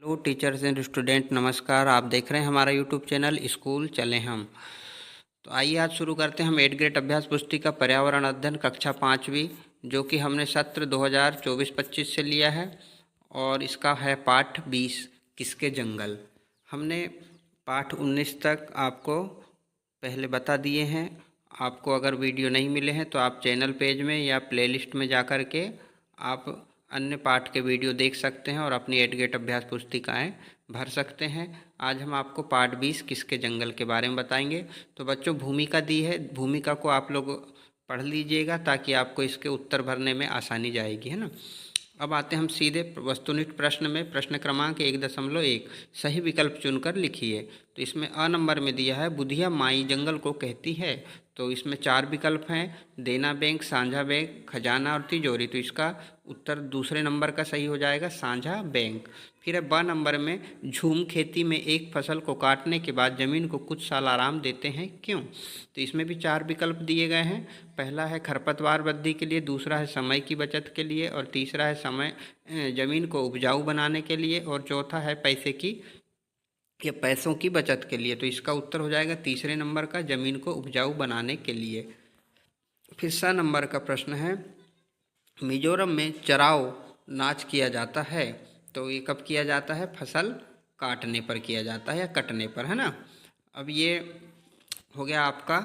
Hello teachers and student, नमस्कार। आप देख रहे हैं हमारा यूट्यूब चैनल स्कूल चले हम। तो आइए आज शुरू करते हैं हम 8th ग्रेड अभ्यास पुस्तिका पर्यावरण अध्ययन कक्षा 5वीं, जो कि हमने सत्र 2024-25 से लिया है। और इसका है पाठ 20 किसके जंगल। हमने पाठ 19 तक आपको पहले बता दिए हैं। आपको अगर वीडियो नहीं मिले हैं तो आप चैनल पेज में या प्लेलिस्ट में जा कर के आप अन्य पाठ के वीडियो देख सकते हैं और अपनी 8th ग्रेड अभ्यास पुस्तिकाएँ भर सकते हैं। आज हम आपको पाठ 20 किसके जंगल के बारे में बताएंगे। तो बच्चों, भूमिका दी है, भूमिका को आप लोग पढ़ लीजिएगा ताकि आपको इसके उत्तर भरने में आसानी जाएगी, है ना। अब आते हैं हम सीधे वस्तुनिष्ठ प्रश्न में। प्रश्न क्रमांक 1.1 सही विकल्प चुनकर लिखिए। तो इसमें अ नंबर में दिया है बुधिया माई जंगल को कहती है। तो इसमें 4 विकल्प हैं, देना बैंक, साझा बैंक, खजाना और तिजोरी। तो इसका उत्तर दूसरे नंबर का सही हो जाएगा, साझा बैंक। फिर है ब नंबर में झूम खेती में एक फसल को काटने के बाद ज़मीन को कुछ साल आराम देते हैं, क्यों। तो इसमें भी 4 विकल्प दिए गए हैं। पहला है खरपतवार वृद्धि के लिए, दूसरा है समय की बचत के लिए, और तीसरा है समय ज़मीन को उपजाऊ बनाने के लिए, और चौथा है पैसों की बचत के लिए। तो इसका उत्तर हो जाएगा तीसरे नंबर का, ज़मीन को उपजाऊ बनाने के लिए। फिर स नंबर का प्रश्न है मिजोरम में चराओ नाच किया जाता है। तो ये कब किया जाता है, फसल काटने पर किया जाता है या कटने पर, है ना। अब ये हो गया आपका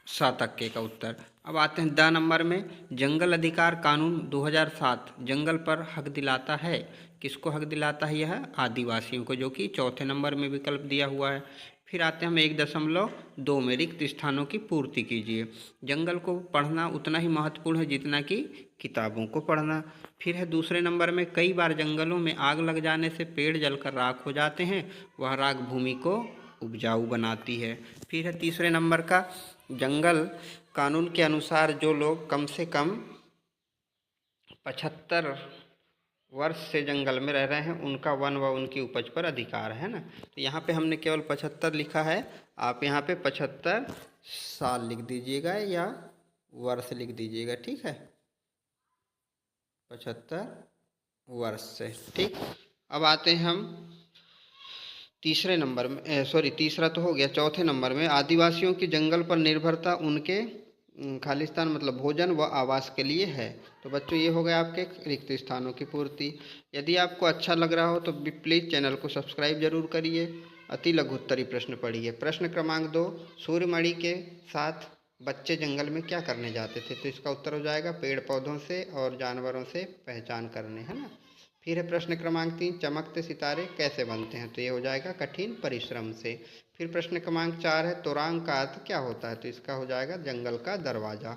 7 अंक का उत्तर। अब आते हैं द नंबर में जंगल अधिकार कानून 2007 जंगल पर हक दिलाता है। किसको हक दिलाता है, यह आदिवासियों को, जो कि चौथे नंबर में विकल्प दिया हुआ है। फिर आते हैं हम 1.2 में रिक्त स्थानों की पूर्ति कीजिए। जंगल को पढ़ना उतना ही महत्वपूर्ण है जितना कि किताबों को पढ़ना। फिर है दूसरे नंबर में कई बार जंगलों में आग लग जाने से पेड़ जलकर राख हो जाते हैं, वह राख भूमि को उपजाऊ बनाती है। फिर है तीसरे नंबर का जंगल कानून के अनुसार जो लोग कम से कम 75 वर्ष से जंगल में रह रहे हैं उनका वन व उनकी उपज पर अधिकार है ना। तो यहाँ पे हमने केवल 75 लिखा है, आप यहाँ पे 75 साल लिख दीजिएगा या वर्ष लिख दीजिएगा, ठीक है, 75 वर्ष से, ठीक। अब आते हैं हम तीसरे नंबर में, तीसरा तो हो गया, चौथे नंबर में आदिवासियों की जंगल पर निर्भरता उनके खालिस्तान मतलब भोजन व आवास के लिए है। तो बच्चों, ये हो गया आपके रिक्त स्थानों की पूर्ति। यदि आपको अच्छा लग रहा हो तो प्लीज़ चैनल को सब्सक्राइब जरूर करिए। अति लघु उत्तरीय प्रश्न पढ़िए। प्रश्न क्रमांक 2 सूर्यमणि के साथ बच्चे जंगल में क्या करने जाते थे। तो इसका उत्तर हो जाएगा पेड़ पौधों से और जानवरों से पहचान करने, है ना। फिर है प्रश्न क्रमांक 3 चमकते सितारे कैसे बनते हैं। तो ये हो जाएगा कठिन परिश्रम से। फिर प्रश्न क्रमांक 4 है तोरांग का अर्थ क्या होता है। तो इसका हो जाएगा जंगल का दरवाजा।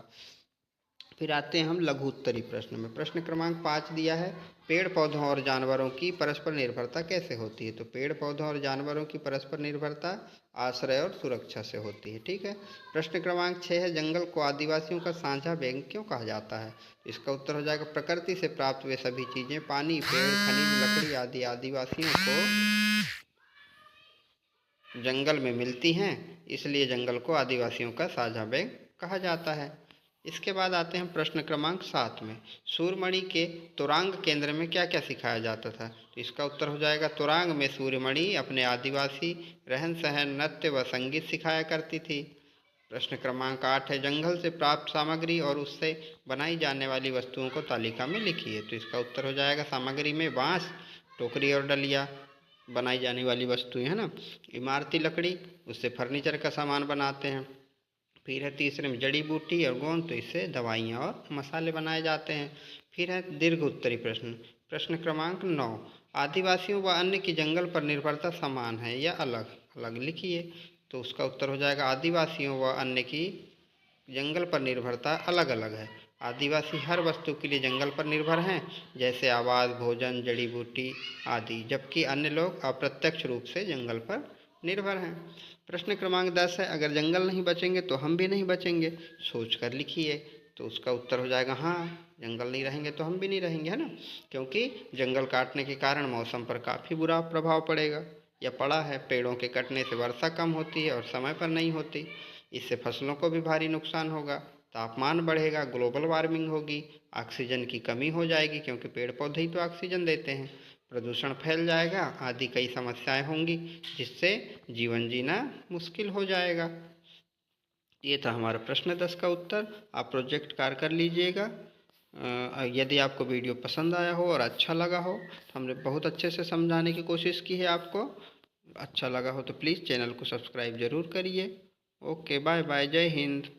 फिर आते हैं हम लघु उत्तरीय प्रश्न में। प्रश्न क्रमांक 5 दिया है पेड़ पौधों और जानवरों की परस्पर निर्भरता कैसे होती है। तो पेड़ पौधों और जानवरों की परस्पर निर्भरता आश्रय और सुरक्षा से होती है, ठीक है। प्रश्न क्रमांक 6 है जंगल को आदिवासियों का साझा बैंक क्यों कहा जाता है। तो इसका उत्तर हो जाएगा प्रकृति से प्राप्त वे सभी चीजें, पानी, पेड़, खनिज, लकड़ी आदि आदिवासियों को जंगल में मिलती हैं, इसलिए जंगल को आदिवासियों का साझा बैंक कहा जाता है। इसके बाद आते हैं प्रश्न क्रमांक 7 में सूर्यमणि के तोरांग केंद्र में क्या क्या सिखाया जाता था। तो इसका उत्तर हो जाएगा तोरांग में सूर्यमणि अपने आदिवासी रहन सहन, नृत्य व संगीत सिखाया करती थी। प्रश्न क्रमांक 8 है जंगल से प्राप्त सामग्री और उससे बनाई जाने वाली वस्तुओं को तालिका में लिखिए। तो इसका उत्तर हो जाएगा सामग्री में बांस, टोकरी और डलिया बनाई जाने वाली वस्तुएं, है ना। इमारती लकड़ी, उससे फर्नीचर का सामान बनाते हैं। फिर है तीसरे में जड़ी बूटी और गोंद, तो इससे दवाइयाँ और मसाले बनाए जाते हैं। फिर है दीर्घ उत्तरी प्रश्न। प्रश्न क्रमांक 9 आदिवासियों व अन्य की जंगल पर निर्भरता समान है या अलग अलग लिखिए। तो उसका उत्तर हो जाएगा आदिवासियों व अन्य की जंगल पर निर्भरता अलग अलग है। आदिवासी हर वस्तु के लिए जंगल पर निर्भर हैं, जैसे आवास, भोजन, जड़ी बूटी आदि, जबकि अन्य लोग अप्रत्यक्ष रूप से जंगल पर निर्भर हैं। प्रश्न क्रमांक 10 है अगर जंगल नहीं बचेंगे तो हम भी नहीं बचेंगे, सोच कर लिखिए। तो उसका उत्तर हो जाएगा हाँ, जंगल नहीं रहेंगे तो हम भी नहीं रहेंगे, है ना, क्योंकि जंगल काटने के कारण मौसम पर काफ़ी बुरा प्रभाव पड़ेगा या पड़ा है। पेड़ों के कटने से वर्षा कम होती है और समय पर नहीं होती, इससे फसलों को भी भारी नुकसान होगा, तापमान बढ़ेगा, ग्लोबल वार्मिंग होगी, ऑक्सीजन की कमी हो जाएगी क्योंकि पेड़ पौधे ही तो ऑक्सीजन देते हैं। प्रदूषण फैल जाएगा आदि कई समस्याएं होंगी, जिससे जीवन जीना मुश्किल हो जाएगा। ये था हमारा प्रश्न 10 का उत्तर। आप प्रोजेक्ट कार्य कर लीजिएगा। यदि आपको वीडियो पसंद आया हो और अच्छा लगा हो, तो हमने बहुत अच्छे से समझाने की कोशिश की है आपको। अच्छा लगा हो तो प्लीज़ चैनल को सब्सक्राइब ज़रूर करिए। ओके, बाय बाय, जय हिंद।